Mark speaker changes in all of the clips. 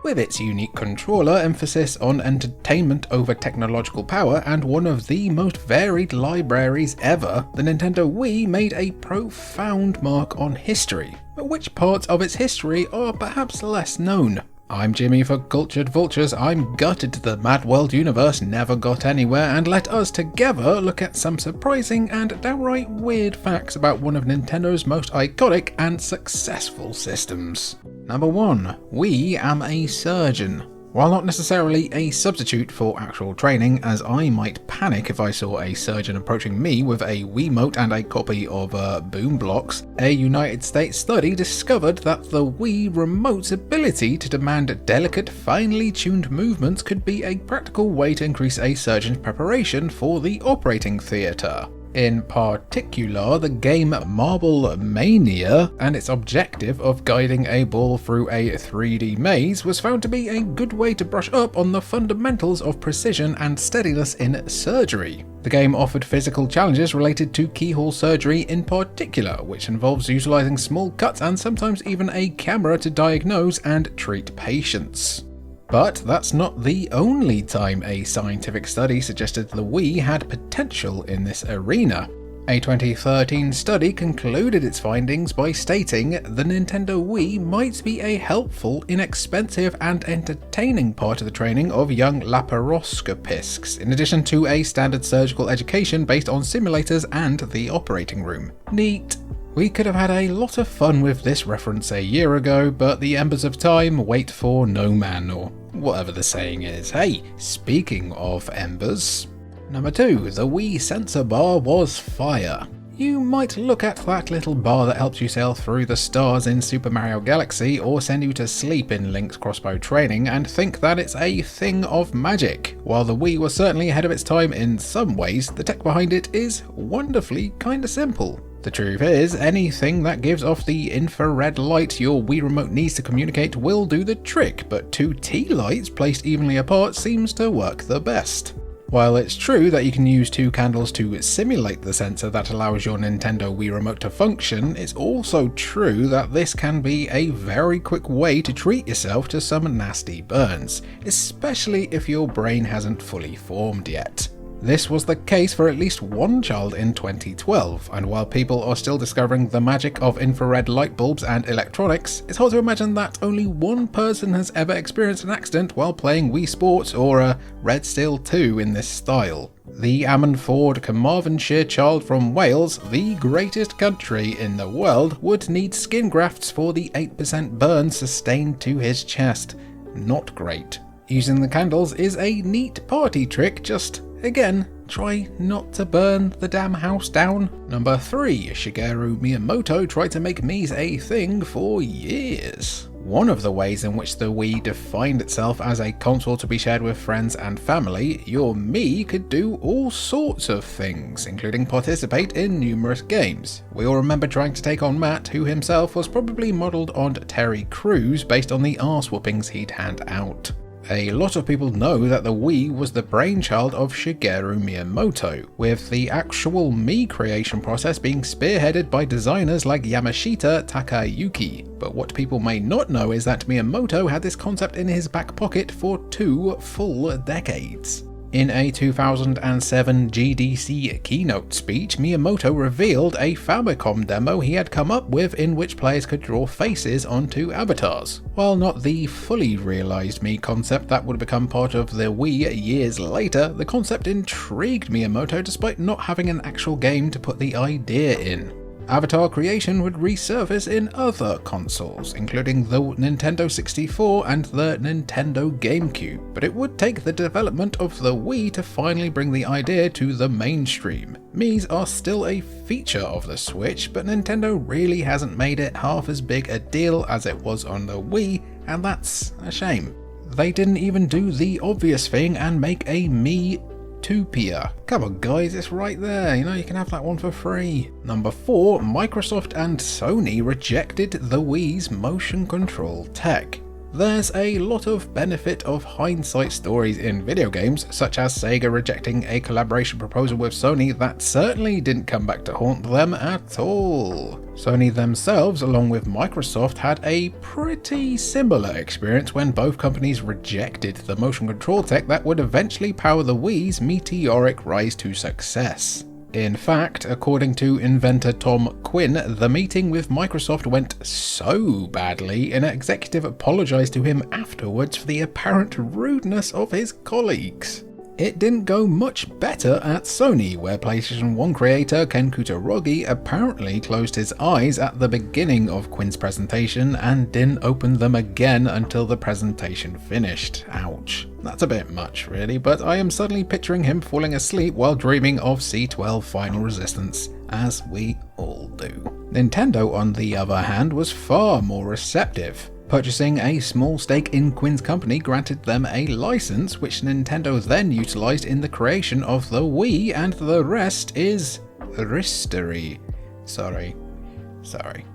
Speaker 1: With its unique controller, emphasis on entertainment over technological power, and one of the most varied libraries ever, the Nintendo Wii made a profound mark on history. But which parts of its history are perhaps less known? I'm Jimmy for Cultured Vultures. I'm gutted the Mad World universe never got anywhere, and let us together look at some surprising and downright weird facts about one of Nintendo's most iconic and successful systems. Number 1. Wii Am A Surgeon. While not necessarily a substitute for actual training, as I might panic if I saw a surgeon approaching me with a Wiimote and a copy of Boom Blocks, a United States study discovered that the Wii Remote's ability to demand delicate, finely tuned movements could be a practical way to increase a surgeon's preparation for the operating theatre. In particular, the game Marble Mania and its objective of guiding a ball through a 3D maze was found to be a good way to brush up on the fundamentals of precision and steadiness in surgery. The game offered physical challenges related to keyhole surgery in particular, which involves utilizing small cuts and sometimes even a camera to diagnose and treat patients. But that's not the only time a scientific study suggested the Wii had potential in this arena. A 2013 study concluded its findings by stating the Nintendo Wii might be a helpful, inexpensive and entertaining part of the training of young laparoscopists, in addition to a standard surgical education based on simulators and the operating room. Neat. We could have had a lot of fun with this reference a year ago, but the embers of time wait for no man, or whatever the saying is. Hey, speaking of embers. Number 2, the Wii sensor bar was fire. You might look at that little bar that helps you sail through the stars in Super Mario Galaxy or send you to sleep in Link's Crossbow Training and think that it's a thing of magic. While the Wii was certainly ahead of its time in some ways, the tech behind it is wonderfully kinda simple. The truth is, anything that gives off the infrared light your Wii Remote needs to communicate will do the trick, but 2 T-lights placed evenly apart seems to work the best. While it's true that you can use 2 candles to simulate the sensor that allows your Nintendo Wii Remote to function, it's also true that this can be a very quick way to treat yourself to some nasty burns, especially if your brain hasn't fully formed yet. This was the case for at least one child in 2012, and while people are still discovering the magic of infrared light bulbs and electronics, it's hard to imagine that only one person has ever experienced an accident while playing Wii Sports or Red Steel 2 in this style. The Ammanford Carmarthenshire child from Wales, the greatest country in the world, would need skin grafts for the 8% burn sustained to his chest. Not great. Using the candles is a neat party trick, just again, try not to burn the damn house down. Number 3, Shigeru Miyamoto tried to make Mii's a thing for years. One of the ways in which the Wii defined itself as a console to be shared with friends and family, your Mii could do all sorts of things, including participate in numerous games. We all remember trying to take on Matt, who himself was probably modelled on Terry Crews based on the arse whoopings he'd hand out. A lot of people know that the Wii was the brainchild of Shigeru Miyamoto, with the actual Mii creation process being spearheaded by designers like Yamashita Takayuki. But what people may not know is that Miyamoto had this concept in his back pocket for 2 full decades. In a 2007 GDC keynote speech, Miyamoto revealed a Famicom demo he had come up with in which players could draw faces onto avatars. While not the fully realised Mii concept that would become part of the Wii years later, the concept intrigued Miyamoto despite not having an actual game to put the idea in. Avatar creation would resurface in other consoles, including the Nintendo 64 and the Nintendo GameCube, but it would take the development of the Wii to finally bring the idea to the mainstream. Miis are still a feature of the Switch, but Nintendo really hasn't made it half as big a deal as it was on the Wii, and that's a shame. They didn't even do the obvious thing and make a Mii Tupia. Come on guys, it's right there, you can have that one for free. Number 4, Microsoft and Sony rejected the Wii's motion control tech. There's a lot of benefit of hindsight stories in video games, such as Sega rejecting a collaboration proposal with Sony that certainly didn't come back to haunt them at all. Sony themselves, along with Microsoft, had a pretty similar experience when both companies rejected the motion control tech that would eventually power the Wii's meteoric rise to success. In fact, according to inventor Tom Quinn, the meeting with Microsoft went so badly, an executive apologized to him afterwards for the apparent rudeness of his colleagues. It didn't go much better at Sony, where PlayStation 1 creator Ken Kutaragi apparently closed his eyes at the beginning of Quinn's presentation and didn't open them again until the presentation finished. Ouch. That's a bit much, really, but I am suddenly picturing him falling asleep while dreaming of C12 Final Resistance, as we all do. Nintendo, on the other hand, was far more receptive. Purchasing a small stake in Quinn's company granted them a license, which Nintendo then utilised in the creation of the Wii, and the rest is history. Sorry.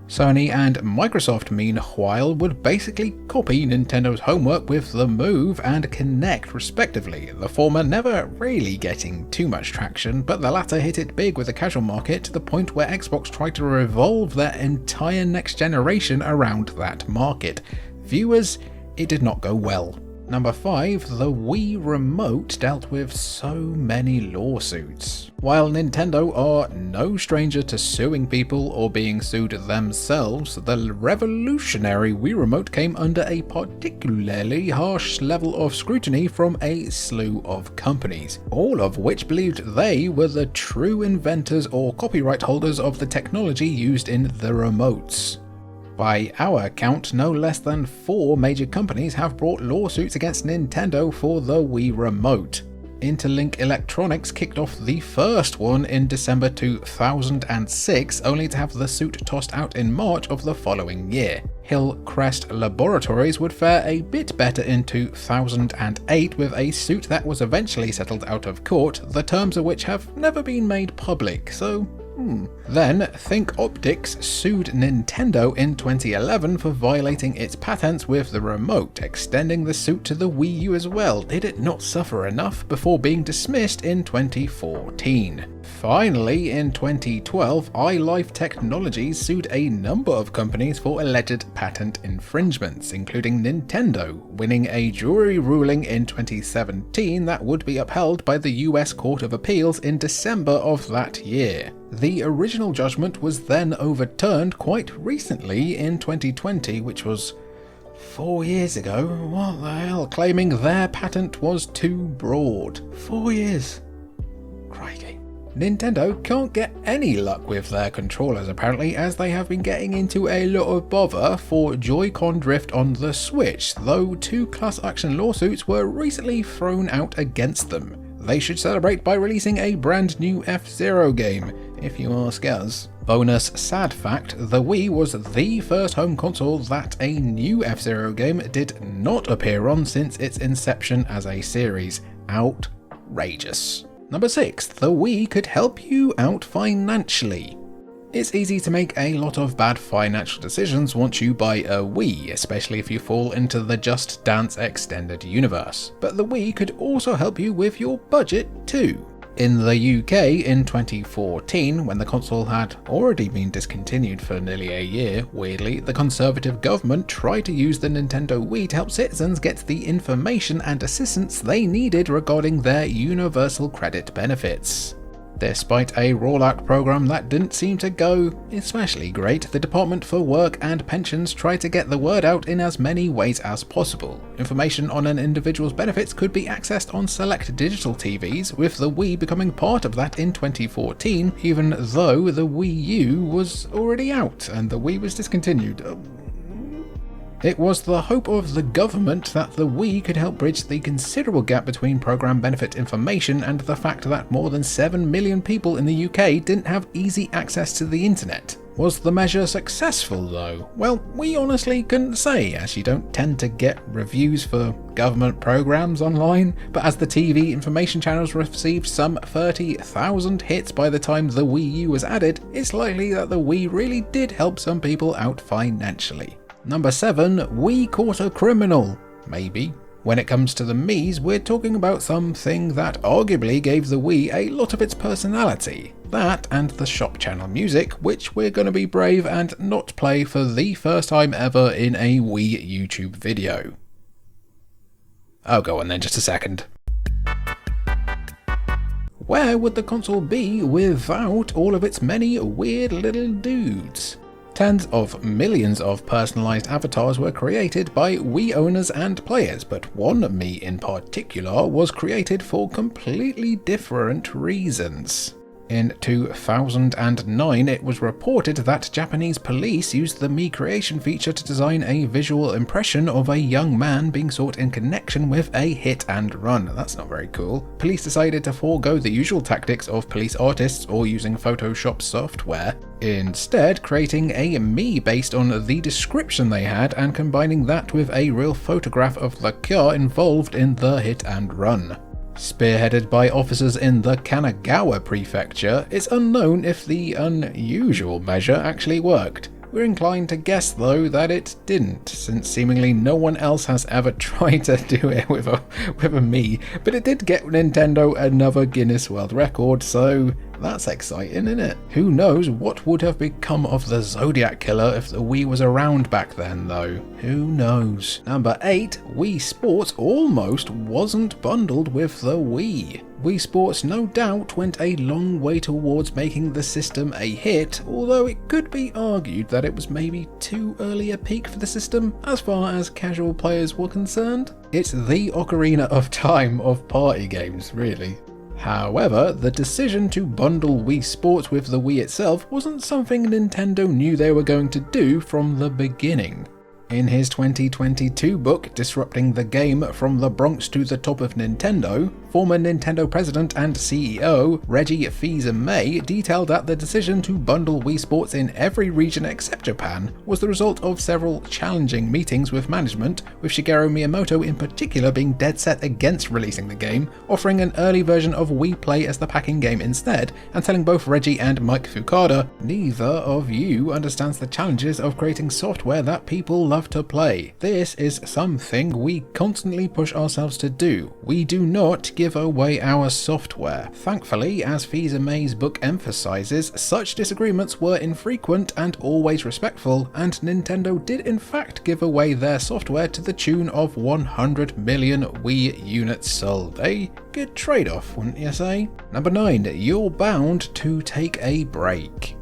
Speaker 1: Sony and Microsoft, meanwhile, would basically copy Nintendo's homework with the Move and Kinect respectively, the former never really getting too much traction, but the latter hit it big with the casual market to the point where Xbox tried to revolve their entire next generation around that market. Viewers, it did not go well. Number 5, the Wii Remote dealt with so many lawsuits. While Nintendo are no stranger to suing people or being sued themselves, the revolutionary Wii Remote came under a particularly harsh level of scrutiny from a slew of companies, all of which believed they were the true inventors or copyright holders of the technology used in the remotes. By our count, no less than 4 major companies have brought lawsuits against Nintendo for the Wii Remote. Interlink Electronics kicked off the first one in December 2006, only to have the suit tossed out in March of the following year. Hillcrest Laboratories would fare a bit better in 2008 with a suit that was eventually settled out of court, the terms of which have never been made public, so Then, Think Optics sued Nintendo in 2011 for violating its patents with the remote, extending the suit to the Wii U as well. Did it not suffer enough before being dismissed in 2014? Finally, in 2012, iLife Technologies sued a number of companies for alleged patent infringements, including Nintendo, winning a jury ruling in 2017 that would be upheld by the US Court of Appeals in December of that year. The original judgment was then overturned quite recently in 2020, which was 4 years ago. What the hell? Claiming their patent was too broad. 4 years. Crikey. Nintendo can't get any luck with their controllers apparently, as they have been getting into a lot of bother for Joy-Con drift on the Switch, though 2 class action lawsuits were recently thrown out against them. They should celebrate by releasing a brand new F-Zero game, if you ask us. Bonus sad fact, the Wii was the first home console that a new F-Zero game did not appear on since its inception as a series. Outrageous. Number 6, the Wii could help you out financially. It's easy to make a lot of bad financial decisions once you buy a Wii, especially if you fall into the Just Dance extended universe. But the Wii could also help you with your budget too. In the UK in 2014, when the console had already been discontinued for nearly a year, weirdly, the Conservative government tried to use the Nintendo Wii to help citizens get the information and assistance they needed regarding their universal credit benefits. Despite a rollout program that didn't seem to go especially great, the Department for Work and Pensions tried to get the word out in as many ways as possible. Information on an individual's benefits could be accessed on select digital TVs, with the Wii becoming part of that in 2014, even though the Wii U was already out and the Wii was discontinued. It was the hope of the government that the Wii could help bridge the considerable gap between program benefit information and the fact that more than 7 million people in the UK didn't have easy access to the internet. Was the measure successful though? Well, we honestly couldn't say, as you don't tend to get reviews for government programs online, but as the TV information channels received some 30,000 hits by the time the Wii U was added, it's likely that the Wii really did help some people out financially. Number 7. Wii Caught A Criminal. Maybe. When it comes to the Miis, we're talking about something that arguably gave the Wii a lot of its personality. That and the shop channel music, which we're going to be brave and not play for the first time ever in a Wii YouTube video. Oh, go on then, just a second. Where would the console be without all of its many weird little dudes? Tens of millions of personalized avatars were created by Wii owners and players, but one Mii in particular was created for completely different reasons. In 2009, it was reported that Japanese police used the Mii creation feature to design a visual impression of a young man being sought in connection with a hit and run. That's not very cool. Police decided to forego the usual tactics of police artists or using Photoshop software, instead creating a Mii based on the description they had and combining that with a real photograph of the car involved in the hit and run. Spearheaded by officers in the Kanagawa prefecture, it's unknown if the unusual measure actually worked. We're inclined to guess though that it didn't, since seemingly no one else has ever tried to do it with a Mii, but it did get Nintendo another Guinness World Record, so that's exciting, isn't it? Who knows what would have become of the Zodiac Killer if the Wii was around back then though? Who knows? Number 8, Wii Sports almost wasn't bundled with the Wii. Wii Sports no doubt went a long way towards making the system a hit, although it could be argued that it was maybe too early a peak for the system as far as casual players were concerned. It's the Ocarina of Time of party games, really. However, the decision to bundle Wii Sports with the Wii itself wasn't something Nintendo knew they were going to do from the beginning. In his 2022 book, Disrupting the Game from the Bronx to the Top of Nintendo, former Nintendo president and CEO Reggie Fils-Aimé detailed that the decision to bundle Wii Sports in every region except Japan was the result of several challenging meetings with management, with Shigeru Miyamoto in particular being dead set against releasing the game, offering an early version of Wii Play as the packing game instead, and telling both Reggie and Mike Fukuda, "Neither of you understands the challenges of creating software that people love to play. This is something we constantly push ourselves to do. We do not give away our software." Thankfully, as Fils-Aimé's book emphasizes, such disagreements were infrequent and always respectful, and Nintendo did in fact give away their software to the tune of 100 million Wii units sold. A good trade-off, wouldn't you say? Number 9, you're bound to take a break.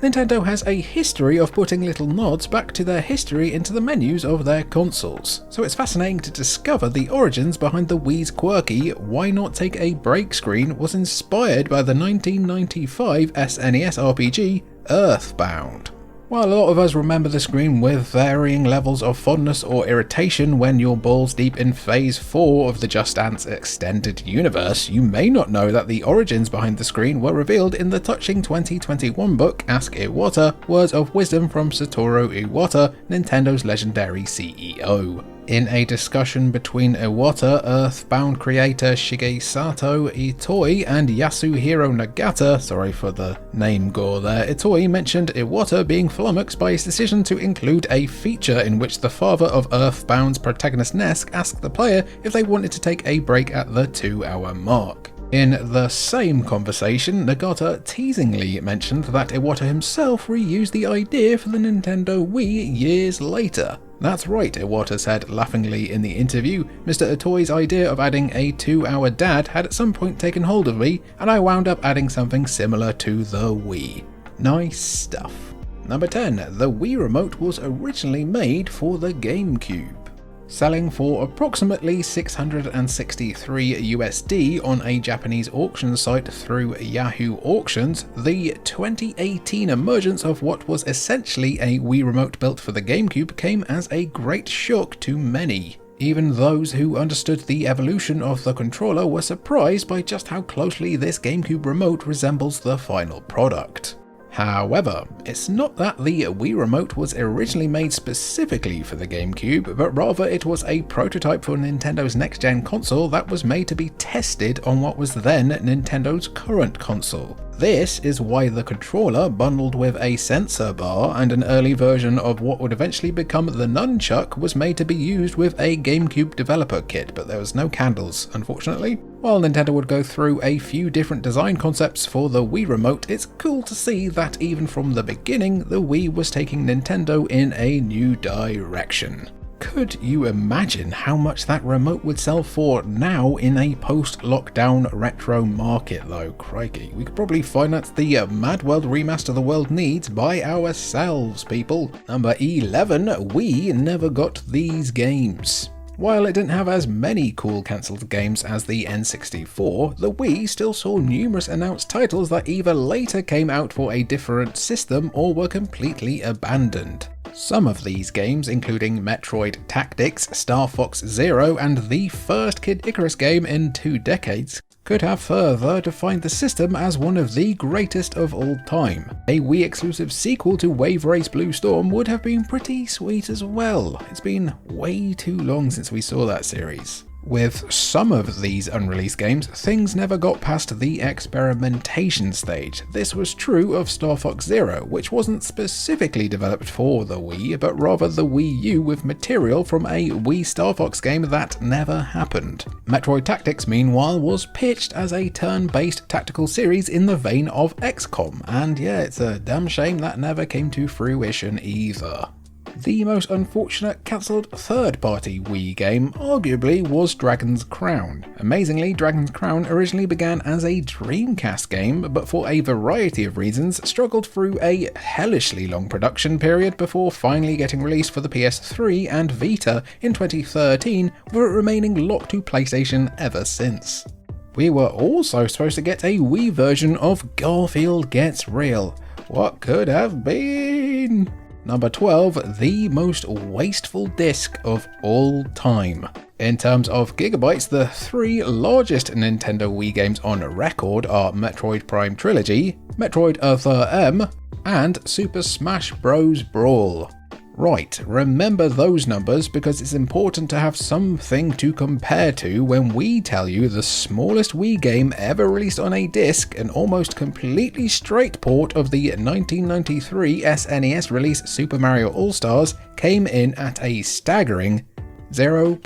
Speaker 1: Nintendo has a history of putting little nods back to their history into the menus of their consoles, so it's fascinating to discover the origins behind the Wii's quirky "why not take a break" screen was inspired by the 1995 SNES RPG Earthbound. While a lot of us remember the screen with varying levels of fondness or irritation when you're balls deep in Phase 4 of the Just Dance extended universe, you may not know that the origins behind the screen were revealed in the touching 2021 book Ask Iwata, Words of Wisdom from Satoru Iwata, Nintendo's legendary CEO. In a discussion between Iwata, Earthbound creator Shigesato Itoi, and Yasuhiro Nagata, sorry for the name gore there, Itoi mentioned Iwata being flummoxed by his decision to include a feature in which the father of Earthbound's protagonist Nesk asked the player if they wanted to take a break at the 2-hour mark. In the same conversation, Nagata teasingly mentioned that Iwata himself reused the idea for the Nintendo Wii years later. "That's right," Iwata said laughingly in the interview. "Mr. Itoi's idea of adding a 2-hour dad had at some point taken hold of me, and I wound up adding something similar to the Wii." Nice stuff. Number 10. The Wii Remote was originally made for the GameCube. Selling for approximately $663 USD on a Japanese auction site through Yahoo Auctions, the 2018 emergence of what was essentially a Wii Remote built for the GameCube came as a great shock to many. Even those who understood the evolution of the controller were surprised by just how closely this GameCube remote resembles the final product. However, it's not that the Wii Remote was originally made specifically for the GameCube, but rather it was a prototype for Nintendo's next-gen console that was made to be tested on what was then Nintendo's current console. This is why the controller, bundled with a sensor bar and an early version of what would eventually become the nunchuck, was made to be used with a GameCube developer kit, but there was no candles, unfortunately. While Nintendo would go through a few different design concepts for the Wii Remote, it's cool to see that even from the beginning, the Wii was taking Nintendo in a new direction. Could you imagine how much that remote would sell for now in a post-lockdown retro market though? Crikey, we could probably finance the Mad World remaster the world needs by ourselves, people. Number 11, Wii never got these games. While it didn't have as many cool cancelled games as the N64, the Wii still saw numerous announced titles that either later came out for a different system or were completely abandoned. Some of these games, including Metroid Tactics, Star Fox Zero, and the first Kid Icarus game in 2 decades, could have further defined the system as one of the greatest of all time. A Wii exclusive sequel to Wave Race Blue Storm would have been pretty sweet as well. It's been way too long since we saw that series. With some of these unreleased games, things never got past the experimentation stage. This was true of Star Fox Zero, which wasn't specifically developed for the Wii, but rather the Wii U with material from a Wii Star Fox game that never happened. Metroid Tactics, meanwhile, was pitched as a turn-based tactical series in the vein of XCOM, and yeah, it's a damn shame that never came to fruition either. The most unfortunate cancelled third-party Wii game arguably was Dragon's Crown. Amazingly, Dragon's Crown originally began as a Dreamcast game, but for a variety of reasons struggled through a hellishly long production period before finally getting released for the PS3 and Vita in 2013, with it remaining locked to PlayStation ever since. We were also supposed to get a Wii version of Garfield Gets Real. What could have been? Number 12, the most wasteful disc of all time. In terms of gigabytes, the 3 largest Nintendo Wii games on record are Metroid Prime Trilogy, Metroid Other M, and Super Smash Bros. Brawl. Right, remember those numbers because it's important to have something to compare to when we tell you the smallest Wii game ever released on a disc, an almost completely straight port of the 1993 SNES release Super Mario All-Stars, came in at a staggering 0.03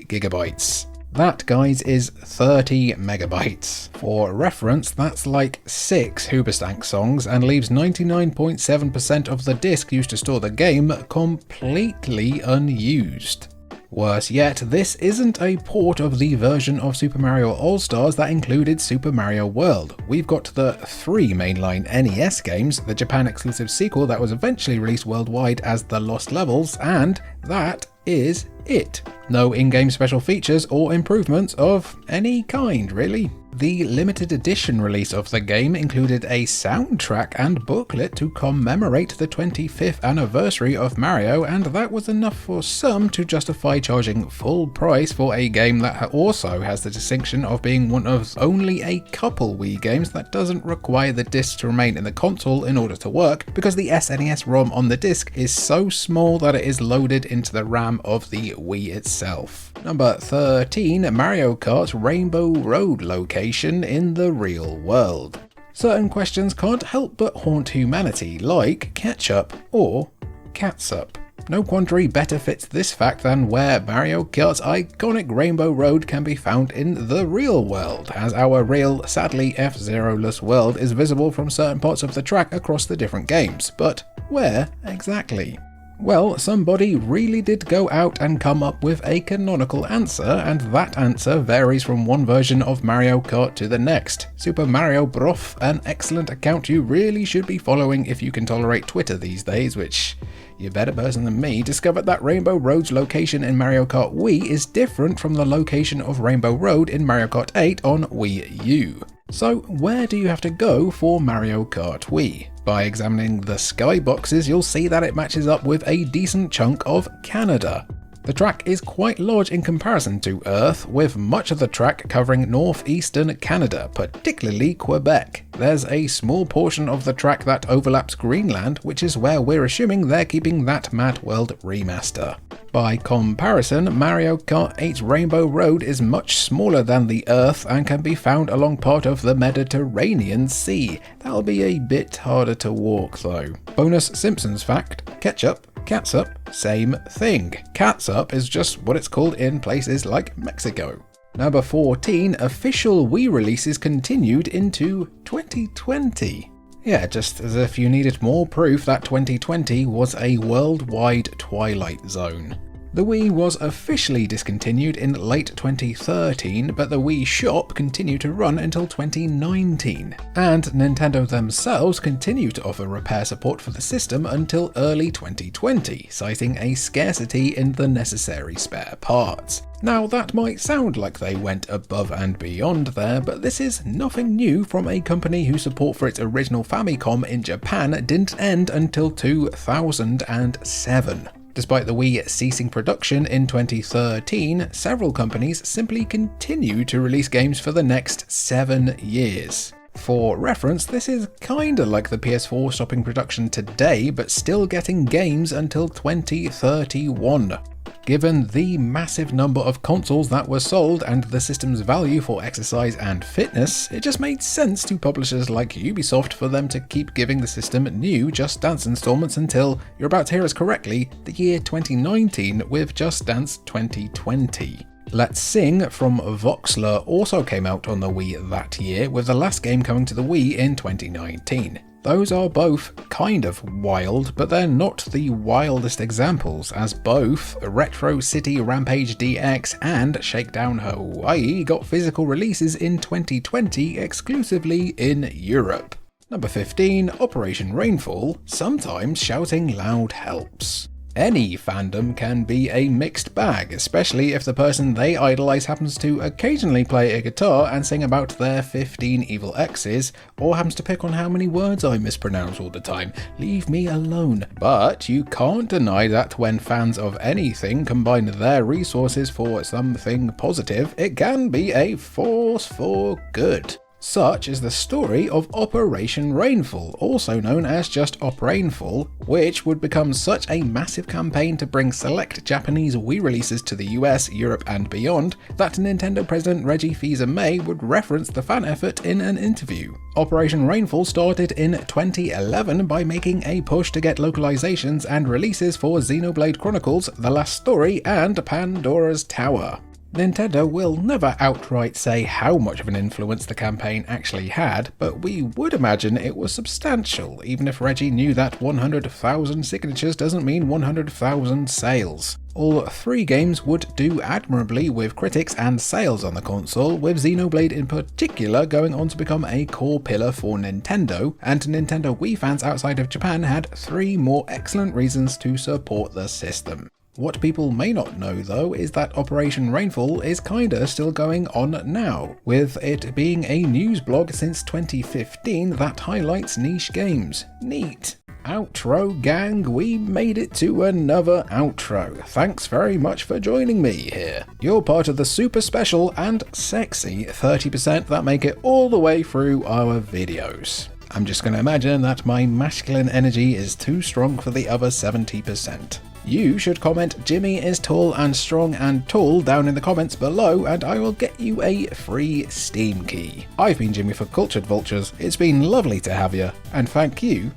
Speaker 1: gigabytes. That, guys, is 30 megabytes. For reference, that's like 6 Hoobastank songs and leaves 99.7% of the disk used to store the game completely unused. Worse yet, this isn't a port of the version of Super Mario All-Stars that included Super Mario World. We've got the 3 mainline NES games, the Japan exclusive sequel that was eventually released worldwide as The Lost Levels, and that is it. No in-game special features or improvements of any kind, really. The limited edition release of the game included a soundtrack and booklet to commemorate the 25th anniversary of Mario, and that was enough for some to justify charging full price for a game that also has the distinction of being one of only a couple Wii games that doesn't require the disc to remain in the console in order to work, because the SNES ROM on the disc is so small that it is loaded into the RAM of the Wii itself. Number 13, Mario Kart Rainbow Road location in the real world. Certain questions can't help but haunt humanity, like ketchup or catsup. No quandary better fits this fact than where Mario Kart's iconic Rainbow Road can be found in the real world, as our real, sadly F-Zero-less world is visible from certain parts of the track across the different games. But where exactly? Well, somebody really did go out and come up with a canonical answer, and that answer varies from one version of Mario Kart to the next. Super Mario Bros, an excellent account you really should be following if you can tolerate Twitter these days, which you better person than me, discovered that Rainbow Road's location in Mario Kart Wii is different from the location of Rainbow Road in Mario Kart 8 on Wii U. So where do you have to go for Mario Kart Wii? By examining the skyboxes, you'll see that it matches up with a decent chunk of Canada. The track is quite large in comparison to Earth, with much of the track covering northeastern Canada, particularly Quebec. There's a small portion of the track that overlaps Greenland, which is where we're assuming they're keeping that Mad World remaster. By comparison, Mario Kart 8's Rainbow Road is much smaller than the Earth and can be found along part of the Mediterranean Sea. That'll be a bit harder to walk though. Bonus Simpsons fact: ketchup, catsup, same thing. Catsup is just what it's called in places like Mexico. Number 14, official Wii releases continued into 2020. Yeah, just as if you needed more proof that 2020 was a worldwide twilight zone. The Wii was officially discontinued in late 2013, but the Wii shop continued to run until 2019, and Nintendo themselves continue to offer repair support for the system until early 2020, citing a scarcity in the necessary spare parts. Now that might sound like they went above and beyond there, but this is nothing new from a company whose support for its original Famicom in Japan didn't end until 2007. Despite the Wii ceasing production in 2013, several companies simply continued to release games for the next 7 years. For reference, this is kinda like the PS4 stopping production today, but still getting games until 2031. Given the massive number of consoles that were sold and the system's value for exercise and fitness, it just made sense to publishers like Ubisoft for them to keep giving the system new Just Dance installments until, you're about to hear us correctly, the year 2019 with Just Dance 2020. Let's Sing from Voxler also came out on the Wii that year, with the last game coming to the Wii in 2019. Those are both kind of wild, but they're not the wildest examples, as both Retro City Rampage DX and Shakedown Hawaii got physical releases in 2020 exclusively in Europe. Number 15, Operation Rainfall. Sometimes shouting loud helps. Any fandom can be a mixed bag, especially if the person they idolize happens to occasionally play a guitar and sing about their 15 evil exes, or happens to pick on how many words I mispronounce all the time. Leave me alone. But you can't deny that when fans of anything combine their resources for something positive, it can be a force for good. Such is the story of Operation Rainfall, also known as just Oprainfall, which would become such a massive campaign to bring select Japanese Wii releases to the US, Europe and beyond, that Nintendo President Reggie Fils-Aimé would reference the fan effort in an interview. Operation Rainfall started in 2011 by making a push to get localizations and releases for Xenoblade Chronicles, The Last Story and Pandora's Tower. Nintendo will never outright say how much of an influence the campaign actually had, but we would imagine it was substantial, even if Reggie knew that 100,000 signatures doesn't mean 100,000 sales. All three games would do admirably with critics and sales on the console, with Xenoblade in particular going on to become a core pillar for Nintendo, and Nintendo Wii fans outside of Japan had 3 more excellent reasons to support the system. What people may not know though is that Operation Rainfall is kinda still going on now, with it being a news blog since 2015 that highlights niche games. Neat. Outro gang, we made it to another outro. Thanks very much for joining me here. You're part of the super special and sexy 30% that make it all the way through our videos. I'm just gonna imagine that my masculine energy is too strong for the other 70%. You should comment Jimmy is tall and strong and tall down in the comments below and I will get you a free Steam key. I've been Jimmy for Cultured Vultures, it's been lovely to have you, and thank you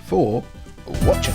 Speaker 1: for watching.